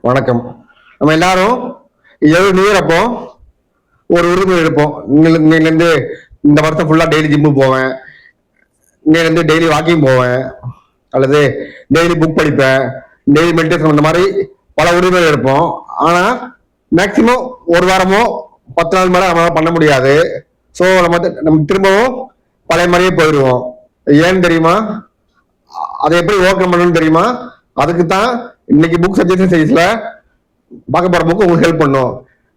வணக்கம். நம்ம எல்லாரும் நீரப்போ ஒரு உறுதிமொழி எடுப்போம். இன்னிலிருந்து இந்த வருஷம் ஃபுல்லா டெய்லி ஜிம்மு போவேன், இன்னிலிருந்து டெய்லி வாக்கிங் போவேன், அல்லது டெய்லி புக் படிப்பேன், டெய்லி மெடிடேஷன், இந்த மாதிரி பல உறுதிமொழி எடுப்போம். ஆனா மேக்சிமம் ஒரு வாரமோ 10 நாள் மேல நம்மளால பண்ண முடியாது. ஸோ நம்ம திரும்பவும் பழைய மாதிரியே போயிடுவோம். ஏன்னு தெரியுமா? அதை எப்படி ஓவர் கம் பண்ணணும்னு தெரியுமா? அதுக்கு தான் இன்னைக்கு புக் சஜஷன் சீரிஸ்ல பார்க்க போற புக் உங்களுக்கு ஹெல்ப் பண்ணும்.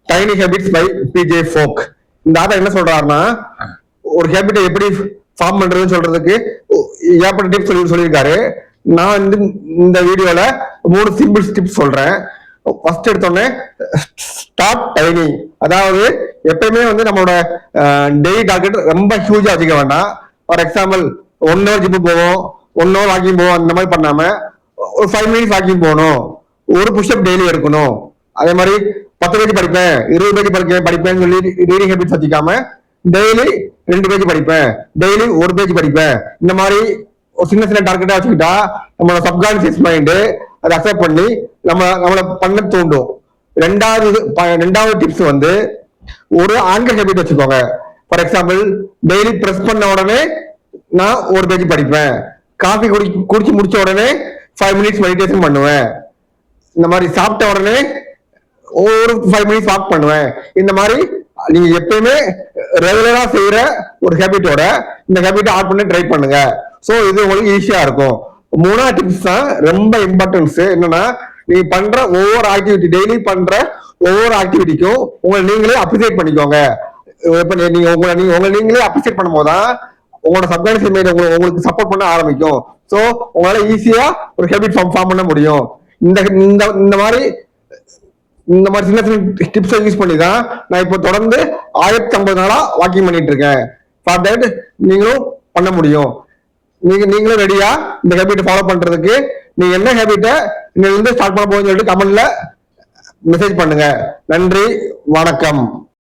Tiny habits by BJ Fogg. இந்த ஆதர் என்ன சொல்றாருன்னா, ஒரு ஹேபிட்டை எப்படி ஃபார்ம் பண்றதுன்னு சொல்றதுக்கு ஏற்பட்ட டிப்ஸ் சொல்லியிருக்காரு. நான் வந்து இந்த வீடியோல 3 சிம்பிள் டிப்ஸ் சொல்றேன். ஃபர்ஸ்ட் எடுத்தோடனே ஸ்டார்ட் டைனி. அதாவது எப்பயுமே வந்து நம்மளோட டெய்லி டார்கெட் ரொம்ப ஹியூஜா வச்சுக்க வேண்டாம். ஃபார் எக்ஸாம்பிள் 1 hour ஜிம்மு போவோம், 1 hour வாக்கிங் போவோம், அந்த மாதிரி பண்ணாம ஒரு 5 minutes வாக்கிங் போகணும், ஒரு புஷ்அப் டெய்லி எடுக்கணும். அதே மாதிரி 10 பேஜ் படிப்பேன், 20 பேஜ் படிப்பேன்னு சொல்லி ரீடிங் ஹேபிட்ஸ் வச்சுக்காம டெய்லி 2 பேஜ் படிப்பேன், டெய்லி 1 பேஜ் படிப்பேன். இந்த மாதிரி ஒரு சின்ன டார்கெட்டா வச்சுக்கிட்டா நம்மளோட சப்கான்சியஸ் மைண்டு அதை அக்செப்ட் பண்ணி நம்மளை பண்ண தூண்டும். ரெண்டாவது டிப்ஸ் வந்து ஒரு ஆங்கர் ஹேபிட் வச்சுக்கோங்க. ஃபார் எக்ஸாம்பிள் டெய்லி பிரஸ் பண்ண உடனே நான் 1 பேஜ் படிப்பேன், காஃபி குடிச்சு முடிச்ச உடனே 5 minutes மெடிடேஷன் பண்ணுவேன், இந்த மாதிரி சாப்பிட்ட உடனே ஒரு 5 minutes வாக் பண்ணுவேன். இந்த மாதிரி நீங்க எப்பயுமே ரெகுலரா செய்யற ஒரு ஹேபிட்டோட இந்த ஹேபிட்டை ஆட் பண்ணி ட்ரை பண்ணுங்க. ஸோ இது உங்களுக்கு ஈஸியா இருக்கும். 3ஆவது டிப்ஸ் தான் ரொம்ப இம்பார்ட்டன்ஸ். என்னன்னா, நீங்க பண்ற ஒவ்வொரு ஆக்டிவிட்டி, டெய்லி பண்ற ஒவ்வொரு ஆக்டிவிட்டிக்கும் உங்களை நீங்களே அப்ரிசியேட் பண்ணிக்கோங்க. இப்ப நீங்க உங்களை நீங்களே அப்ரிசியேட் பண்ணும் போதுதான் உங்களோட சப்கான்ஷியஸ் மைண்ட் உங்களுக்கு சப்போர்ட் பண்ண ஆரம்பிக்கும். சோ உங்களால ஈஸியா ஒரு ஹேபிட் ஃபார்ம் பண்ண முடியும். இந்த மாதிரி சின்ன டிப்ஸை யூஸ் பண்ணி தான் நான் இப்போ தொடர்ந்து 1050 நாளா வாக்கிங் பண்ணிட்டு இருக்கேன். ஃபார் தட் நீங்களும் பண்ண முடியும். நீங்களும் ரெடியா இந்த ஹேபிட்டை ஃபாலோ பண்றதுக்கு? நீங்க என்ன ஹேபிட்டை இன்னிலிருந்து ஸ்டார்ட் பண்ண போகுதுன்னு சொல்லிட்டு கமெண்ட்ல மெசேஜ் பண்ணுங்க. நன்றி, வணக்கம்.